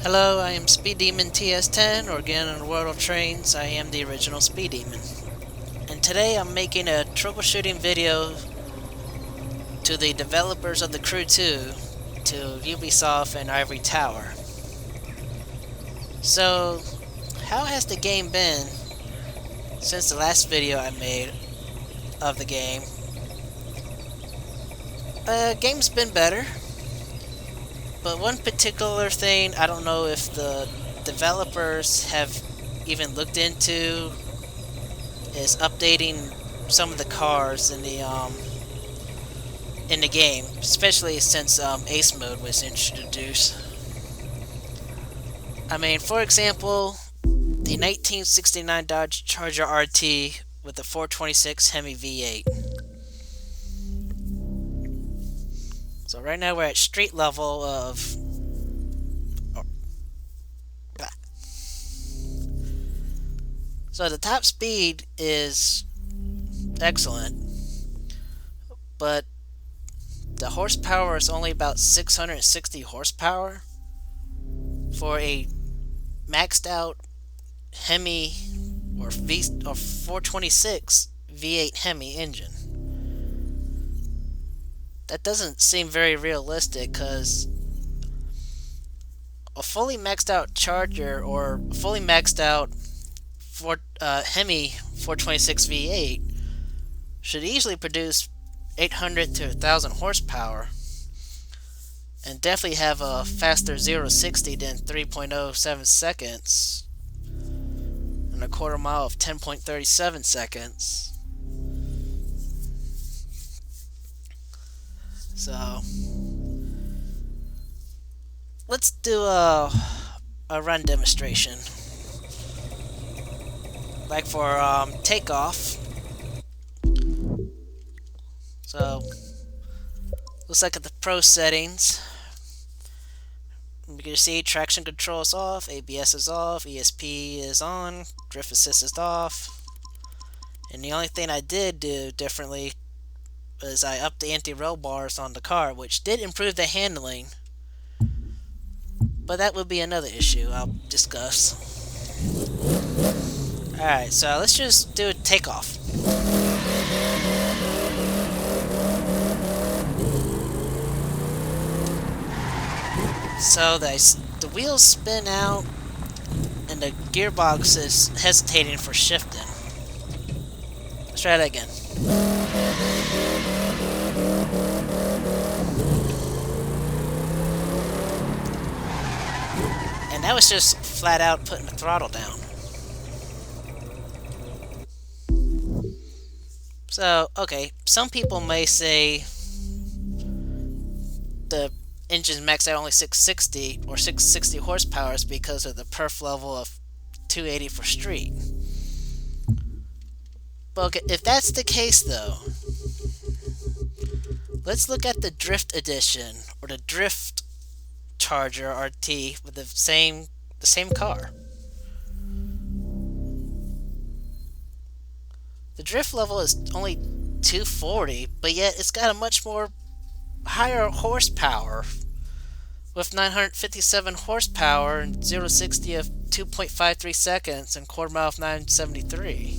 Hello, I am Speed Demon TS10, or again in the world of trains, I am the original Speed Demon. And today I'm making a troubleshooting video to the developers of the Crew 2, to Ubisoft and Ivory Tower. So, how has the game been since the last video I made of the game? Game's been better, but one particular thing I don't know if the developers have even looked into is updating some of the cars in the game, especially since Ace Mode was introduced. I mean, for example, the 1969 Dodge Charger RT with the 426 Hemi V8. So right now we're at street level of... So the top speed is excellent, but the horsepower is only about 660 horsepower for a maxed out Hemi or 426 V8 Hemi engine. That doesn't seem very realistic, because a fully maxed out Charger or a fully maxed out Hemi 426 V8 should easily produce 800 to 1000 horsepower and definitely have a faster 0 to 60 than 3.07 seconds and a quarter mile of 10.37 seconds. So let's do a run demonstration, like for takeoff. So looks like at the pro settings, you can see traction control is off, ABS is off, ESP is on, drift assist is off. And the only thing I did do differently is I upped the anti-roll bars on the car, which did improve the handling, but that would be another issue I'll discuss. Alright, so let's just do a takeoff. So the wheels spin out and the gearbox is hesitating for shifting. Let's try that again. And that was just flat out putting the throttle down. So, okay, some people may say the engine's maxed out only 660 or 660 horsepower is because of the perf level of 280 for street. But okay, if that's the case though, let's look at the Drift Edition or the Drift Charger RT with the same car. The drift level is only 240, but yet it's got a much more higher horsepower with 957 horsepower and 0 to 60 of 2.53 seconds and quarter mile of 973.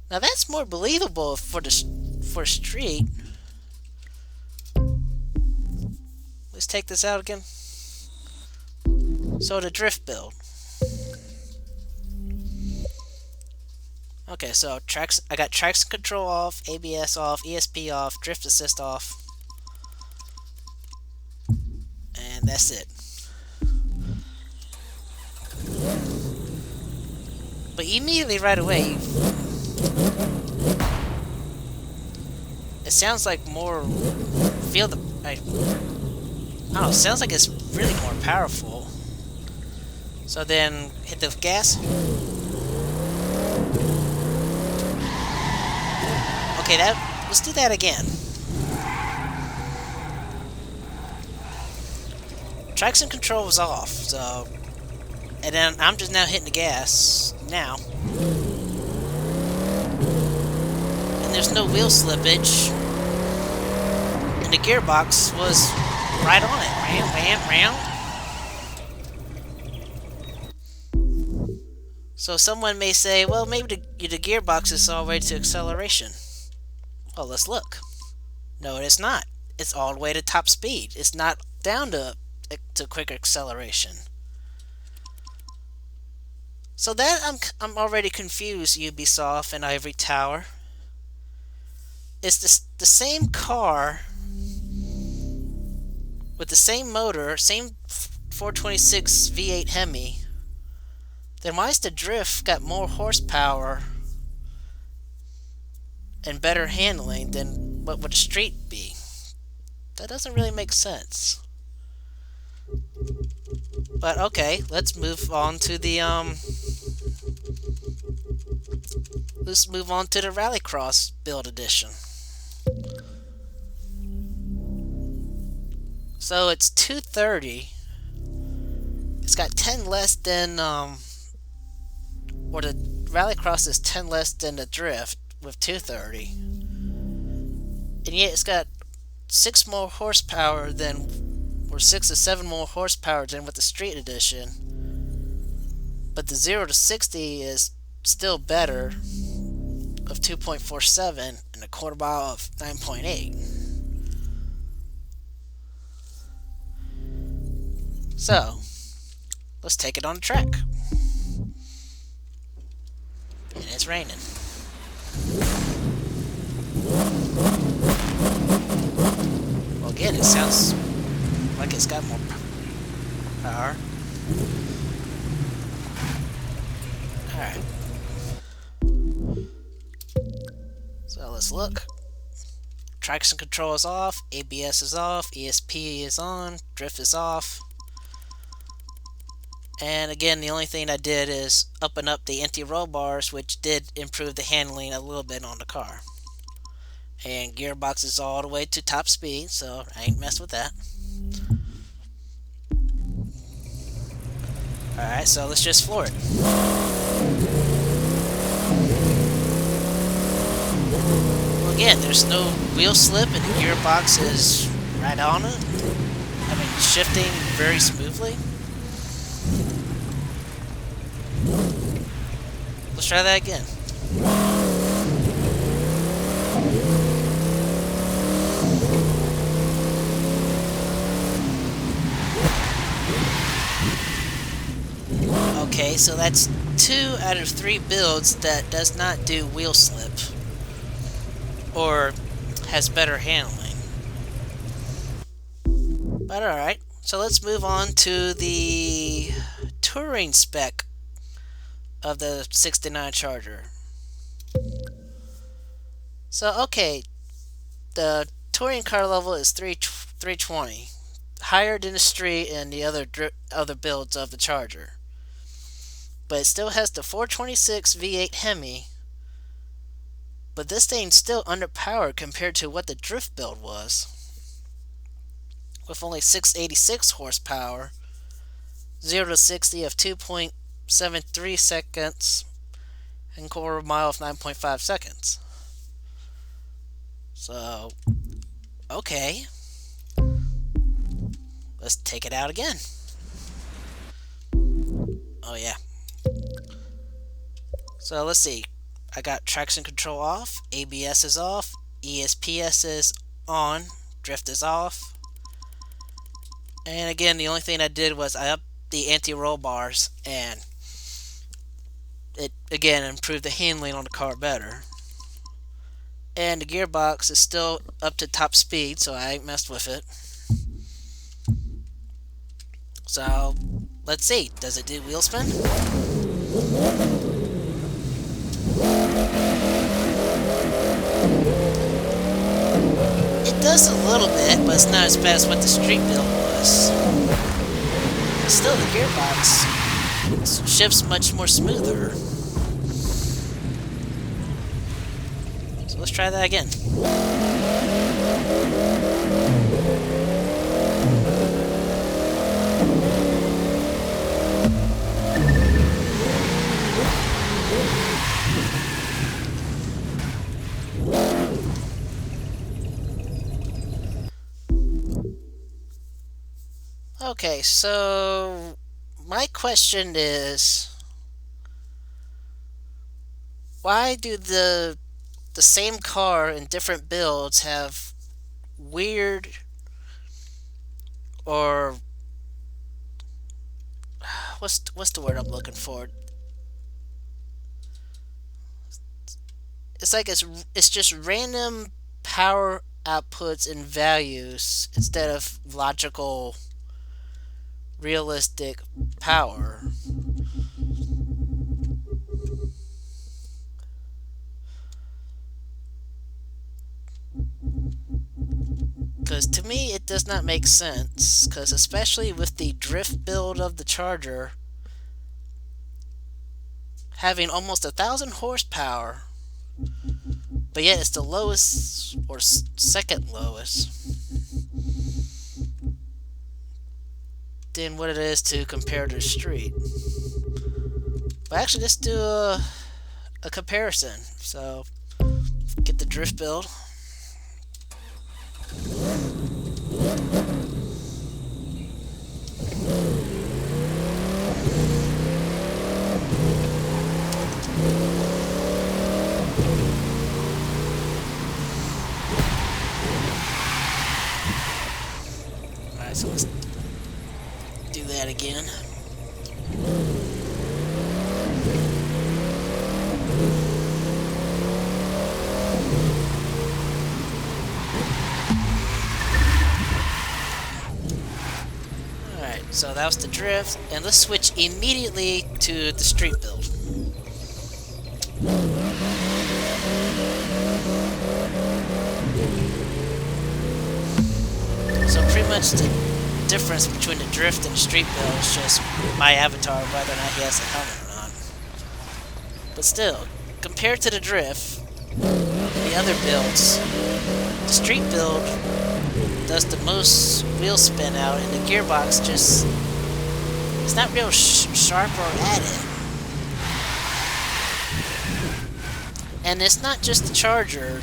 Now that's more believable for street. Let's take this out again. So the drift build. Okay, so I got traction control off, ABS off, ESP off, drift assist off. And that's it. But immediately right away, it sounds like more, I don't know, it sounds like it's really more powerful. So then hit the gas. Okay, let's do that again. Traction control was off, so, and then I'm just now hitting the gas now. And there's no wheel slippage. And the gearbox was right on it. Ram, ram, ram. So someone may say, well, maybe the gearbox is all the way to acceleration. Well, let's look. No, it's not. It's all the way to top speed. It's not down to quick acceleration. So that I'm already confused, Ubisoft and Ivory Tower. It's the same car with the same motor, same 426 V8 Hemi. Then why is the drift got more horsepower and better handling than what would a street be? That doesn't really make sense. But okay, let's move on to the Rallycross build edition. So it's 230. It's got 10 less than or the Rallycross is 10 less than the drift with 230. And yet it's got 6 more horsepower than, or 6 or 7 more horsepower than with the street edition. But the 0 to 60 is still better, of 2.47 and a quarter mile of 9.8. So, let's take it on the track. And it's raining. Well, again, it sounds like it's got more power. Alright. So let's look. Traction control is off, ABS is off, ESP is on, drift is off. And again, the only thing I did is up the anti-roll bars, which did improve the handling a little bit on the car. And gearbox is all the way to top speed, so I ain't messed with that. Alright, so let's just floor it. Well, again, there's no wheel slip and the gearbox is right on it. I mean, shifting very smoothly. Let's try that again. Okay, so that's 2 out of 3 builds that does not do wheel slip or has better handling. But alright, so let's move on to the touring spec of the 69 Charger. So okay, the touring car level is 320, higher than the street and the other builds of the Charger. But it still has the 426 V8 Hemi. But this thing's still underpowered compared to what the drift build was, with only 686 horsepower, 0 to 60 of 2.73 seconds, and quarter mile of 9.5 seconds. So, okay. Let's take it out again. Oh yeah. So let's see. I got traction control off, ABS is off, ESPS is on, drift is off. And again, the only thing I did was I upped the anti-roll bars, and it again improved the handling on the car better. And the gearbox is still up to top speed, so I ain't messed with it. So let's see, does it do wheel spin? It does a little bit, but it's not as bad as what the street build was. Still, the gearbox shifts much more smoother. So let's try that again. Okay, so my question is, Why do the same car in different builds have weird or what's the word I'm looking for? It's like it's just random power outputs and values instead of logical, realistic power. Because to me, it does not make sense. Because especially with the drift build of the Charger, having almost 1,000 horsepower, but yet it's the lowest or second lowest than what it is to compare to the street. But actually, let's do a comparison. So, get the drift build. Alright, so let's do that again. Alright, so that was the drift, and let's switch immediately to the street build. So pretty much the difference between the drift and the street build is just my avatar, whether or not he has a helmet or not. But still, compared to the drift, the other builds, the street build does the most wheel spin out, and the gearbox just, it's not real sharp or added. And it's not just the Charger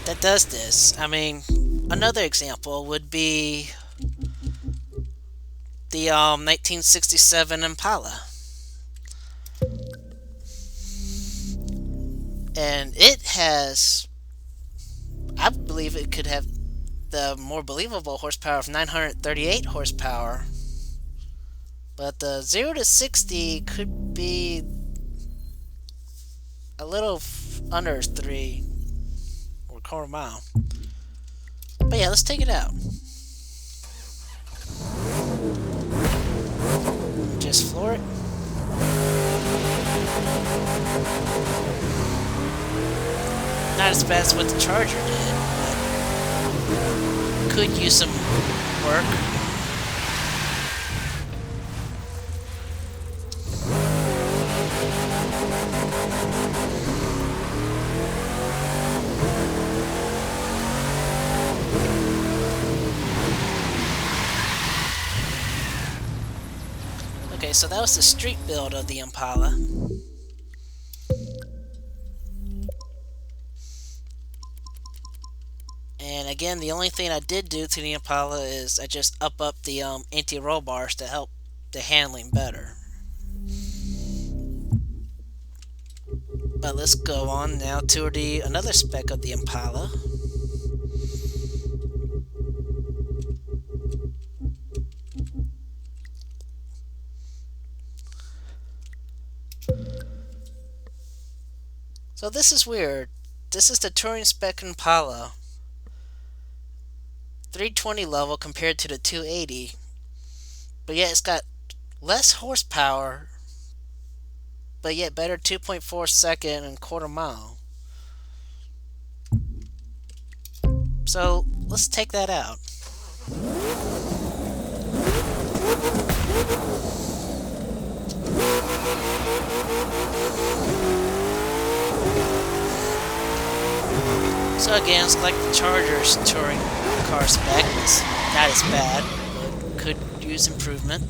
that does this. I mean, another example would be the 1967 Impala. And it has, I believe it could have the more believable horsepower of 938 horsepower. But the 0 to 60 could be a little under 3 or quarter mile. But yeah, let's take it out. Just floor it. Not as bad as what the Charger did, but could use some work. Okay, so that was the street build of the Impala. And again, the only thing I did do to the Impala is I just up the anti-roll bars to help the handling better. But let's go on now to another spec of the Impala. So this is weird. This is the touring spec Impala. 320 level compared to the 280. But yet it's got less horsepower, but yet better 2.4 second and quarter mile. So let's take that out. So again, it's like the Charger's touring car spec. It's not as bad, but could use improvement.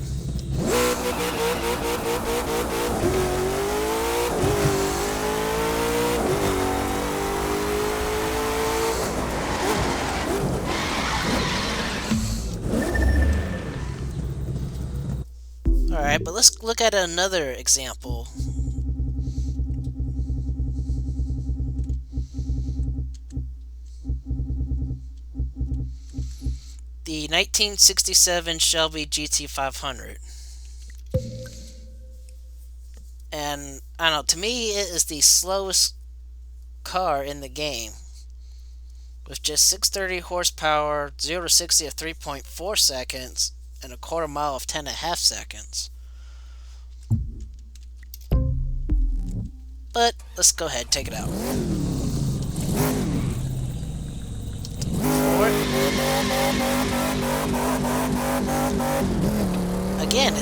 Alright, but let's look at another example. 1967 Shelby Gt500. And I don't know, to me it is the slowest car in the game. With just 630 horsepower, 0 to 60 of 3.4 seconds, and a quarter mile of 10.5 seconds. But let's go ahead and take it out. Forward. Again,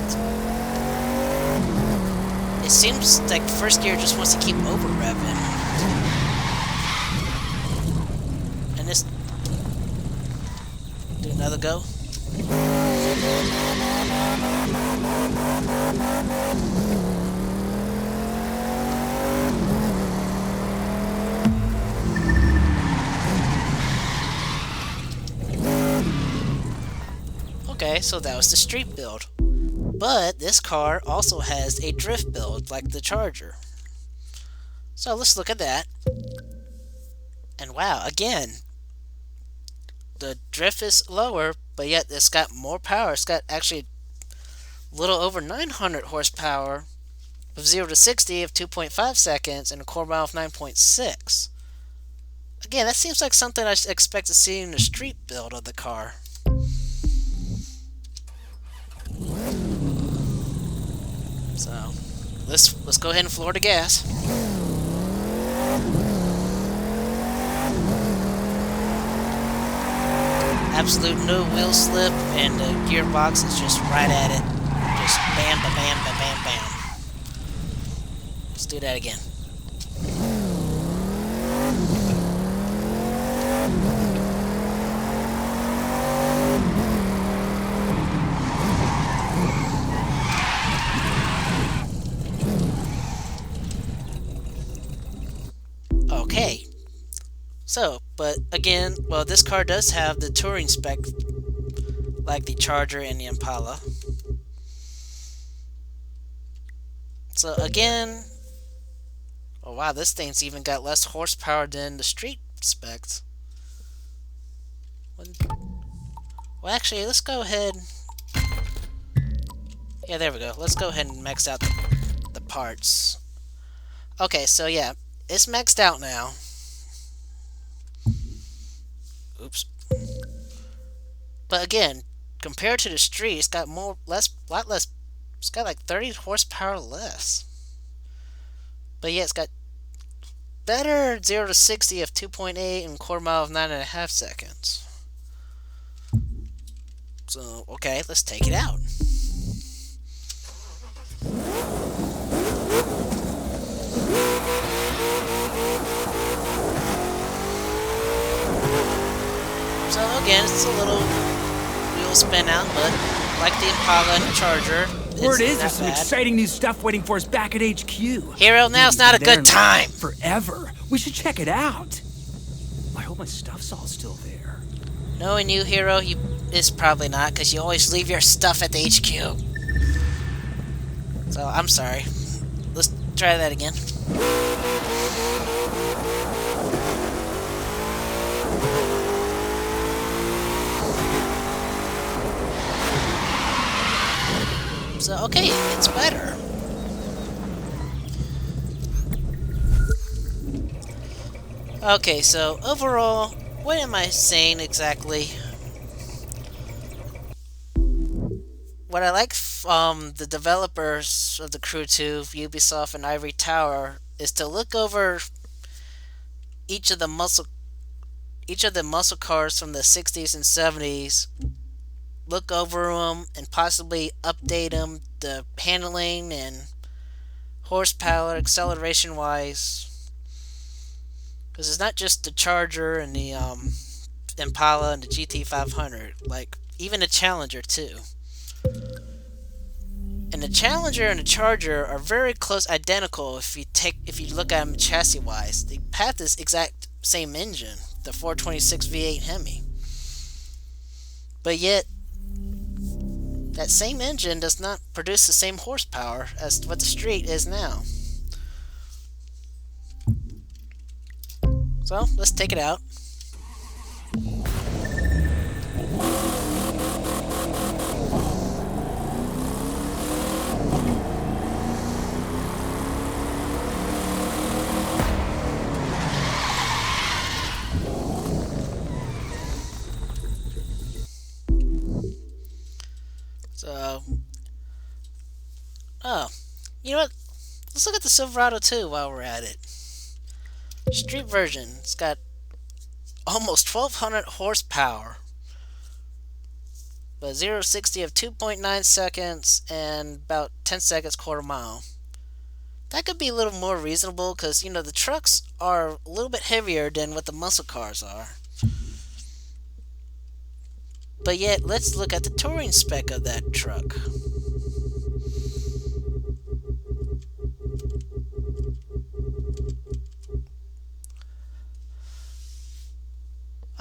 it seems like first gear just wants to keep over revving. And this, do another go. Okay, so that was the street build. But this car also has a drift build, like the Charger. So let's look at that. And wow, again, the drift is lower, but yet it's got more power. It's got actually a little over 900 horsepower with 0 to 60 of 2.5 seconds and a quarter mile of 9.6. Again, that seems like something I expect to see in the street build of the car. So let's go ahead and floor the gas. Absolute no wheel slip, and the gearbox is just right at it. Just bam, ba bam, ba bam, bam. Let's do that again. Okay. So, but again, well, this car does have the touring spec like the Charger and the Impala. So again, oh wow, this thing's even got less horsepower than the street specs. Well, actually, let's go ahead. Yeah, there we go. Let's go ahead and max out the parts. Okay, so yeah, it's maxed out now. Oops. But again, compared to the street, it's got lot less. It's got like 30 horsepower less. But yeah, it's got better 0 to 60 of 2.8 and quarter mile of 9.5 seconds. So okay, let's take it out. So again, it's a little wheel spin out, but like the Impala and the Charger, word is there's some exciting new stuff waiting for us back at HQ. Hero, now's not a good time. Forever. We should check it out. I hope my stuff's all still there. Knowing you, Hero, it's probably not, because you always leave your stuff at the HQ. So I'm sorry. Let's try that again. So, okay, it's better. Okay, so overall, what am I saying exactly? What I like from the developers of the Crew 2, Ubisoft and Ivory Tower, is to look over each of the muscle cars from the 60s and 70s. Look over them and possibly update them, the handling and horsepower, acceleration wise. Because it's not just the Charger and the Impala and the GT500, like even the Challenger too. And the Challenger and the Charger are very close, identical if you look at them chassis wise. They have this exact same engine, the 426 V8 Hemi. But yet that same engine does not produce the same horsepower as what the street is now. So let's take it out. So, oh, you know what? Let's look at the Silverado 2 while we're at it. Street version. It's got almost 1200 horsepower. But 0 to 60 of 2.9 seconds and about 10 seconds quarter mile. That could be a little more reasonable because, you know, the trucks are a little bit heavier than what the muscle cars are. But yet, let's look at the touring spec of that truck.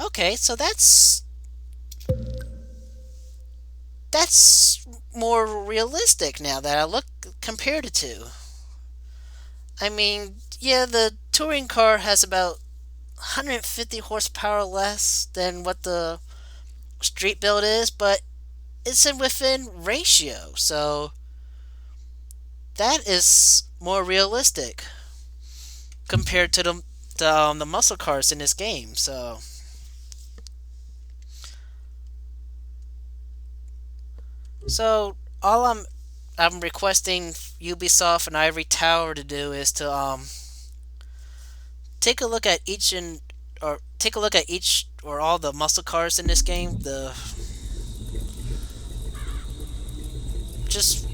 Okay, so that's more realistic now that I compared it to. I mean, yeah, the touring car has about 150 horsepower less than what the street build is, but it's within ratio, so that is more realistic compared to the muscle cars in this game. So all I'm requesting Ubisoft and Ivory Tower to do is to take a look at each or all the muscle cars in this game. Just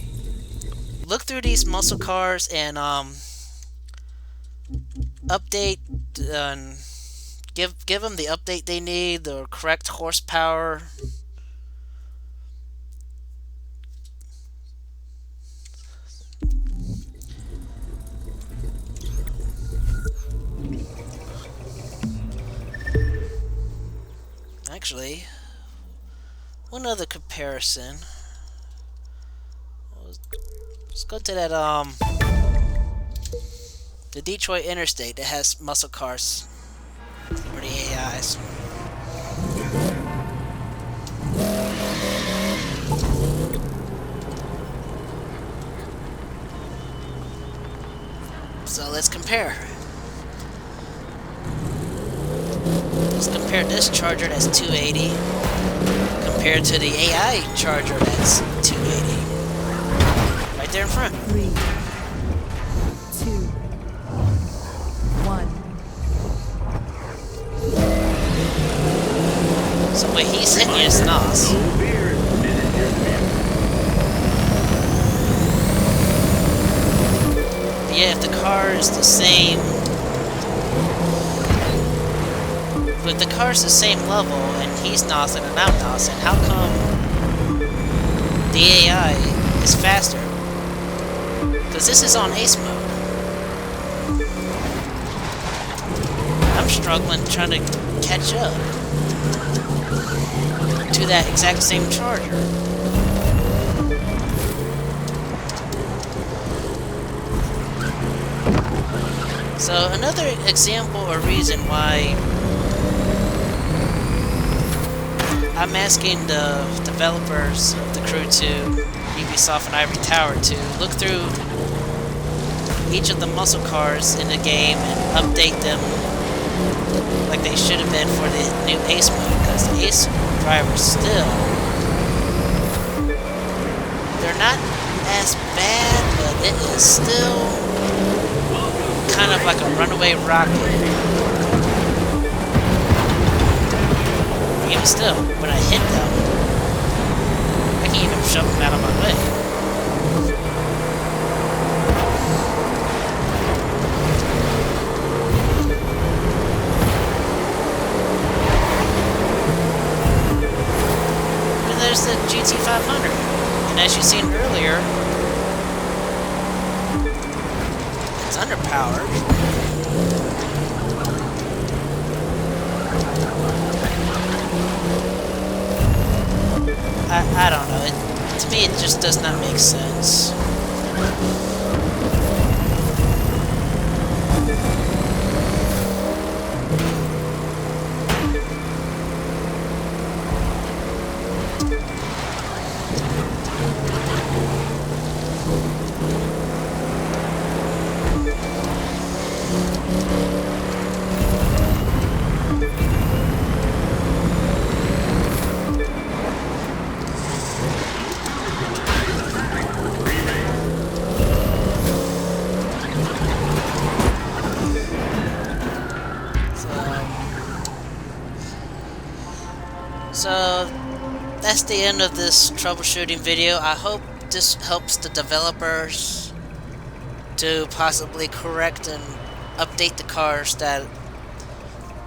look through these muscle cars and update and give them the update they need, the correct horsepower. Actually, one other comparison. Let's go to that the Detroit Interstate that has muscle cars for the AIs. So let's compare. Let's compare this Charger that's 280 compared to the AI Charger that's 280. Right there in front. 3, 2, 1. So what he's hitting is NOS. Yeah, if the car is the same, but the car's the same level and he's NOSing and I'm NOSing, how come the AI is faster? Because this is on ace mode. I'm struggling trying to catch up to that exact same Charger. So another example or reason why I'm asking the developers of the crew to Ubisoft and Ivory Tower to look through each of the muscle cars in the game and update them like they should have been for the new ace mode, because the ace drivers still, they're not as bad, but it is still kind of like a runaway rocket. Even still, when I hit them, I can't even shove them out of my way. And there's the Gt500. And as you've seen earlier, it's underpowered. I don't know. To me, it just does not make sense. that's the end of this troubleshooting video. I hope this helps the developers to possibly correct and update the cars that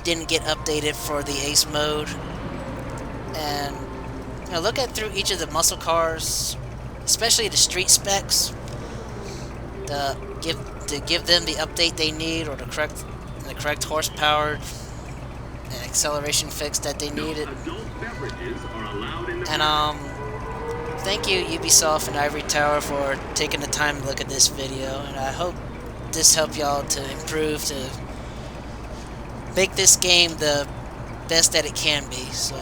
didn't get updated for the Ace mode. And look at through each of the muscle cars, especially the street specs, to give them the update they need, or the correct horsepower and acceleration fix that they needed. And thank you Ubisoft and Ivory Tower for taking the time to look at this video, and I hope this helped y'all to improve, to make this game the best that it can be. So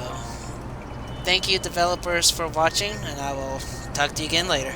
thank you developers for watching, and I will talk to you again later.